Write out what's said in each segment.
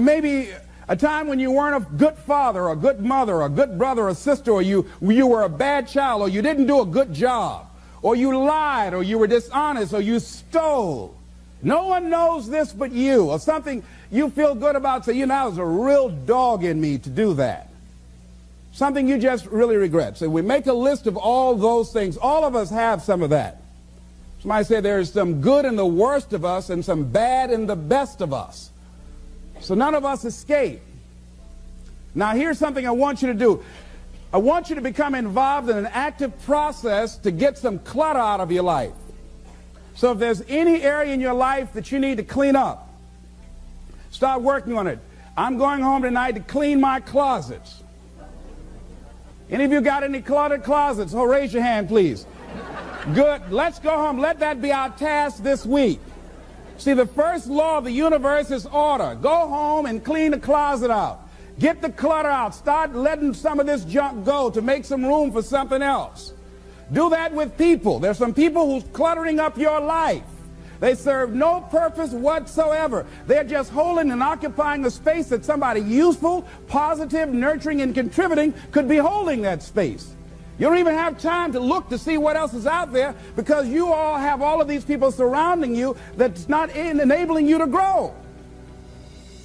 Maybe a time when you weren't a good father or a good mother or a good brother or sister, or you were a bad child, or you didn't do a good job, or you lied, or you were dishonest, or you stole. No one knows this but you, or something you feel good about. Say, I was a real dog in me to do that. Something you just really regret. So we make a list of all those things. All of us have some of that. Somebody said there's some good in the worst of us and some bad in the best of us. So none of us escape. Now here's something I want you to do. I want you to become involved in an active process to get some clutter out of your life. So if there's any area in your life that you need to clean up, start working on it. I'm going home tonight to clean my closets. Any of you got any cluttered closets? Oh, raise your hand, please. Good. Let's go home. Let that be our task this week. See, the first law of the universe is order. Go home and clean the closet out. Get the clutter out. Start letting some of this junk go to make some room for something else. Do that with people. There's some people who's cluttering up your life. They serve no purpose whatsoever. They're just holding and occupying a space that somebody useful, positive, nurturing, and contributing could be holding that space. You don't even have time to look to see what else is out there because you all have all of these people surrounding you that's not enabling you to grow.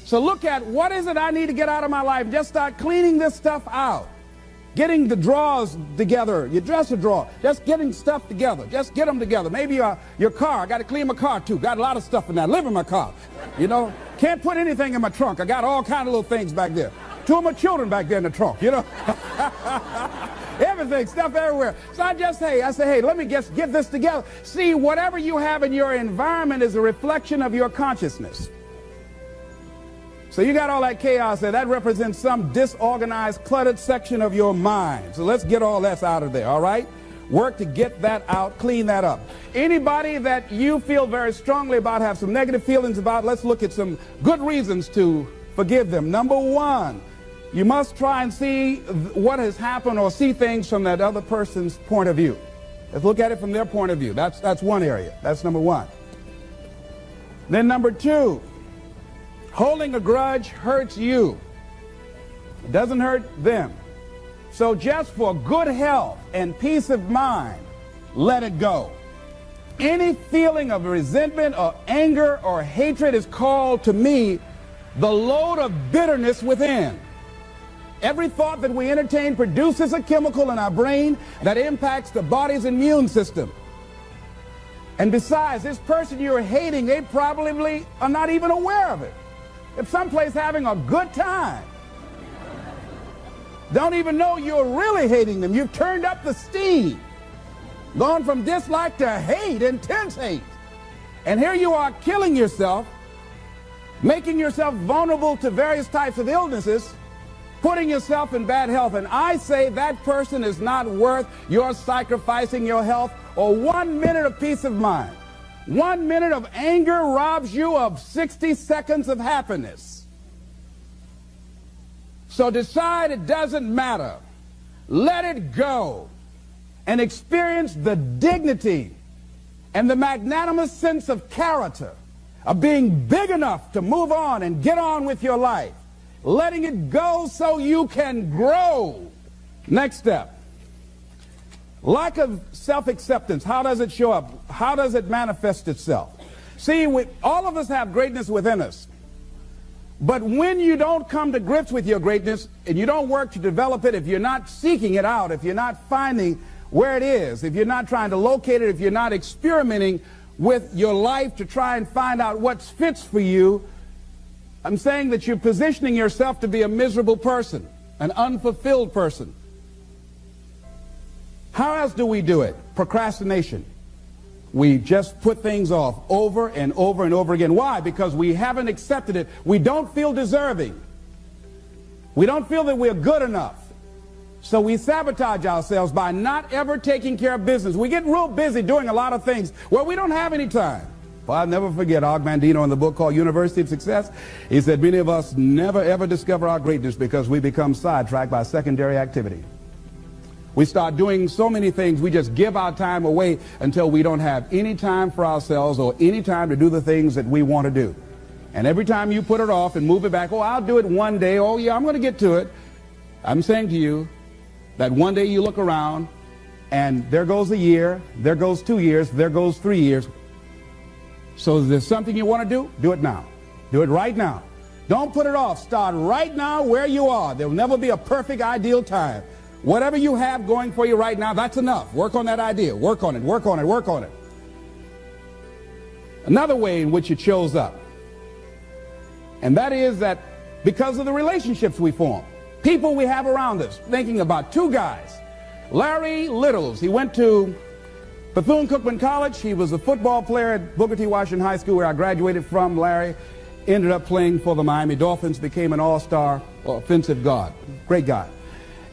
So look at what is it I need to get out of my life. Just start cleaning this stuff out. Getting the drawers together, your dresser drawer, just getting stuff together. Just get them together. Maybe your car. I got to clean my car too. Got a lot of stuff in there. I live in my car. Can't put anything in my trunk. I got all kind of little things back there. 2 of my children back there in the trunk, Everything, stuff everywhere. So I say, hey, let me just get this together. See, whatever you have in your environment is a reflection of your consciousness. So you got all that chaos there. That represents some disorganized, cluttered section of your mind. So let's get all that out of there, all right? Work to get that out, clean that up. Anybody that you feel very strongly about, have some negative feelings about, let's look at some good reasons to forgive them. Number one, you must try and see what has happened or see things from that other person's point of view. Let's look at it from their point of view. That's one area. That's number one. Then number two, holding a grudge hurts you. It doesn't hurt them. So just for good health and peace of mind, let it go. Any feeling of resentment or anger or hatred is called to me the load of bitterness within. Every thought that we entertain produces a chemical in our brain that impacts the body's immune system. And besides, this person you're hating, they probably are not even aware of it. If someplace having a good time, don't even know you're really hating them. You've turned up the steam, gone from dislike to hate, intense hate. And here you are killing yourself, making yourself vulnerable to various types of illnesses, putting yourself in bad health. And I say that person is not worth your sacrificing your health or 1 minute of peace of mind. 1 minute of anger robs you of 60 seconds of happiness. So decide it doesn't matter. Let it go and experience the dignity and the magnanimous sense of character of being big enough to move on and get on with your life. Letting it go so you can grow. Next step. Lack of self-acceptance. How does it show up? How does it manifest itself? See, all of us have greatness within us. But when you don't come to grips with your greatness and you don't work to develop it, if you're not seeking it out, if you're not finding where it is, if you're not trying to locate it, if you're not experimenting with your life to try and find out what fits for you, I'm saying that you're positioning yourself to be a miserable person, an unfulfilled person. How else do we do it? Procrastination. We just put things off over and over and over again. Why? Because we haven't accepted it. We don't feel deserving. We don't feel that we're good enough. So we sabotage ourselves by not ever taking care of business. We get real busy doing a lot of things where we don't have any time. Well, I'll never forget Og Mandino in the book called University of Success. He said many of us never ever discover our greatness because we become sidetracked by secondary activity. We start doing so many things, we just give our time away until we don't have any time for ourselves or any time to do the things that we want to do. And every time you put it off and move it back, oh, I'll do it one day, oh yeah, I'm going to get to it. I'm saying to you that one day you look around and there goes a year, there goes 2 years, there goes 3 years. So if there's something you want to do it now. Do it right now. Don't put it off. Start right now where you are. There will never be a perfect, ideal time. Whatever you have going for you right now, that's enough. Work on that idea. Work on it, work on it, work on it. Another way in which it shows up, and that is that because of the relationships we form, people we have around us. Thinking about two guys. Larry Littles, he went to Bethune-Cookman College. He was a football player at Booker T. Washington High School, where I graduated from. Larry ended up playing for the Miami Dolphins, became an all-star offensive guard. Great guy.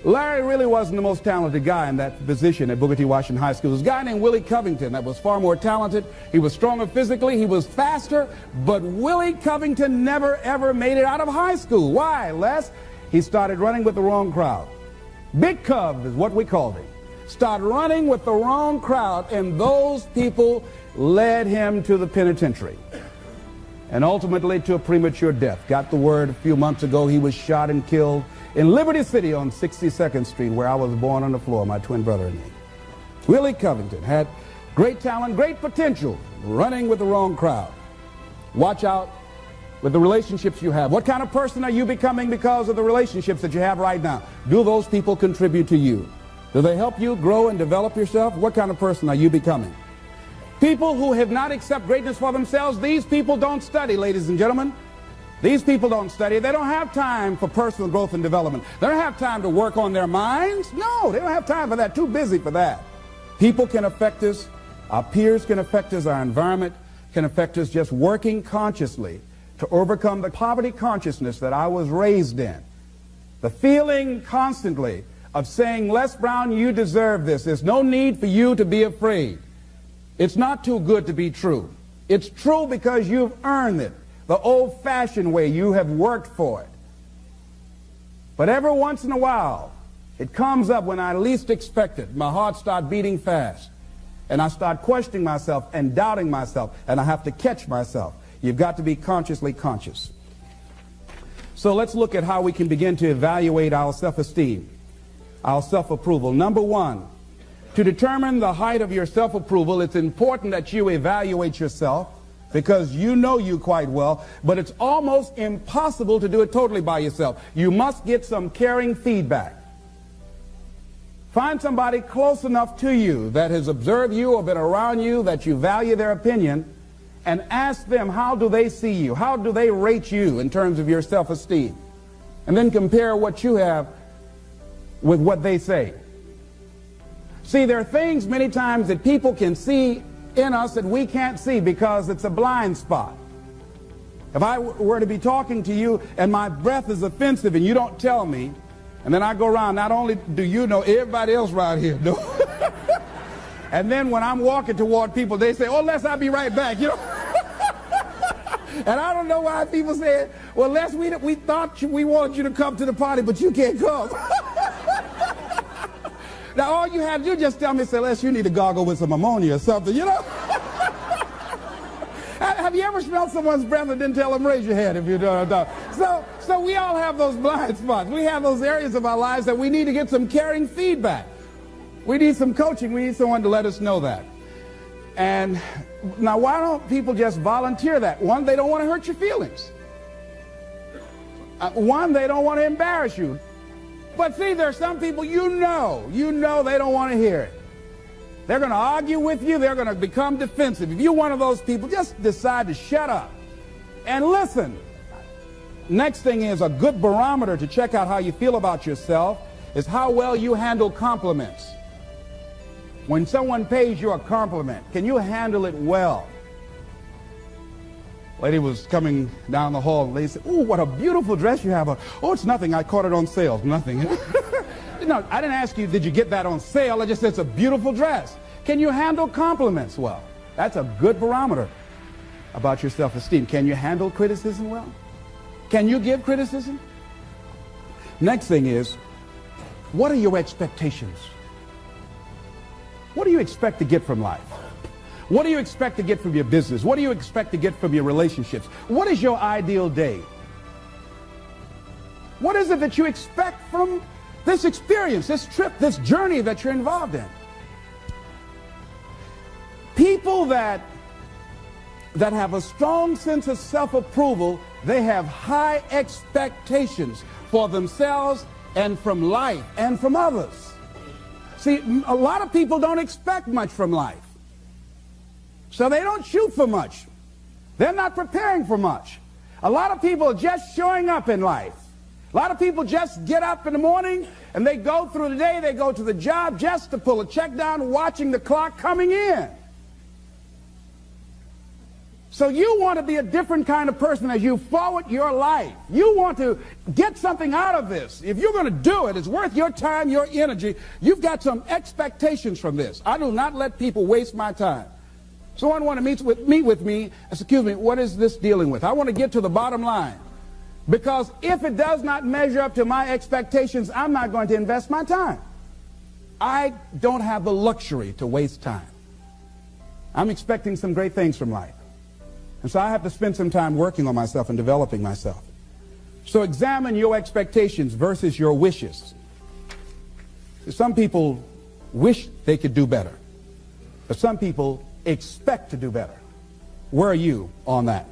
Larry really wasn't the most talented guy in that position at Booker T. Washington High School. There was a guy named Willie Covington that was far more talented. He was stronger physically. He was faster. But Willie Covington never, ever made it out of high school. Why, Les? He started running with the wrong crowd. Big Cub is what we called him. Started running with the wrong crowd, and those people led him to the penitentiary. And ultimately to a premature death. Got the word a few months ago he was shot and killed in Liberty City on 62nd Street, where I was born on the floor, my twin brother and me. Willie Covington had great talent, great potential, running with the wrong crowd. Watch out with the relationships you have. What kind of person are you becoming because of the relationships that you have right now? Do those people contribute to you? Do they help you grow and develop yourself? What kind of person are you becoming? People who have not accepted greatness for themselves, these people don't study, ladies and gentlemen. These people don't study. They don't have time for personal growth and development. They don't have time to work on their minds. No, they don't have time for that. Too busy for that. People can affect us. Our peers can affect us. Our environment can affect us. Just working consciously to overcome the poverty consciousness that I was raised in. The feeling constantly of saying, Les Brown, you deserve this. There's no need for you to be afraid. It's not too good to be true. It's true because you've earned it. The old-fashioned way, you have worked for it. But every once in a while, it comes up when I least expect it. My heart starts beating fast. And I start questioning myself and doubting myself. And I have to catch myself. You've got to be consciously conscious. So let's look at how we can begin to evaluate our self-esteem, our self-approval. Number one, to determine the height of your self-approval, it's important that you evaluate yourself, because you know you quite well, but it's almost impossible to do it totally by yourself. You must get some caring feedback. Find somebody close enough to you that has observed you or been around you that you value their opinion, and ask them, how do they see you? How do they rate you in terms of your self-esteem? And then compare what you have with what they say. See, there are things many times that people can see in us that we can't see because it's a blind spot. If I were to be talking to you and my breath is offensive and you don't tell me, and then I go around, not only do you know, everybody else around here knows. And then when I'm walking toward people, they say, oh, Les, I'll be right back, you know. And I don't know why people say, well, Les, we thought we wanted you to come to the party, but you can't come. Now, all you have to do is just tell me, say, Les, you need to gargle with some ammonia or something, you know? Have you ever smelled someone's breath and didn't tell them? Raise your hand if you don't. So we all have those blind spots. We have those areas of our lives that we need to get some caring feedback. We need some coaching. We need someone to let us know that. And now, why don't people just volunteer that? One, they don't want to hurt your feelings. One, they don't want to embarrass you. But see, there are some people you know they don't want to hear it. They're going to argue with you. They're going to become defensive. If you're one of those people, just decide to shut up and listen. Next thing is, a good barometer to check out how you feel about yourself is how well you handle compliments. When someone pays you a compliment, can you handle it well? Lady was coming down the hall, and they said, oh, what a beautiful dress you have on. Oh, it's nothing. I caught it on sale. Nothing. No, I didn't ask you, did you get that on sale? I just said, it's a beautiful dress. Can you handle compliments well? That's a good barometer about your self-esteem. Can you handle criticism well? Can you give criticism? Next thing is, what are your expectations? What do you expect to get from life? What do you expect to get from your business? What do you expect to get from your relationships? What is your ideal day? What is it that you expect from this experience, this trip, this journey that you're involved in? People that have a strong sense of self-approval, they have high expectations for themselves and from life and from others. See, a lot of people don't expect much from life. So they don't shoot for much. They're not preparing for much. A lot of people are just showing up in life. A lot of people just get up in the morning and they go through the day, they go to the job just to pull a check down, watching the clock coming in. So you want to be a different kind of person as you forward your life. You want to get something out of this. If you're going to do it, it's worth your time, your energy. You've got some expectations from this. I do not let people waste my time. Someone want to meet with me, excuse me, what is this dealing with? I want to get to the bottom line. Because if it does not measure up to my expectations, I'm not going to invest my time. I don't have the luxury to waste time. I'm expecting some great things from life. And so I have to spend some time working on myself and developing myself. So examine your expectations versus your wishes. Some people wish they could do better, but some people expect to do better. Where are you on that?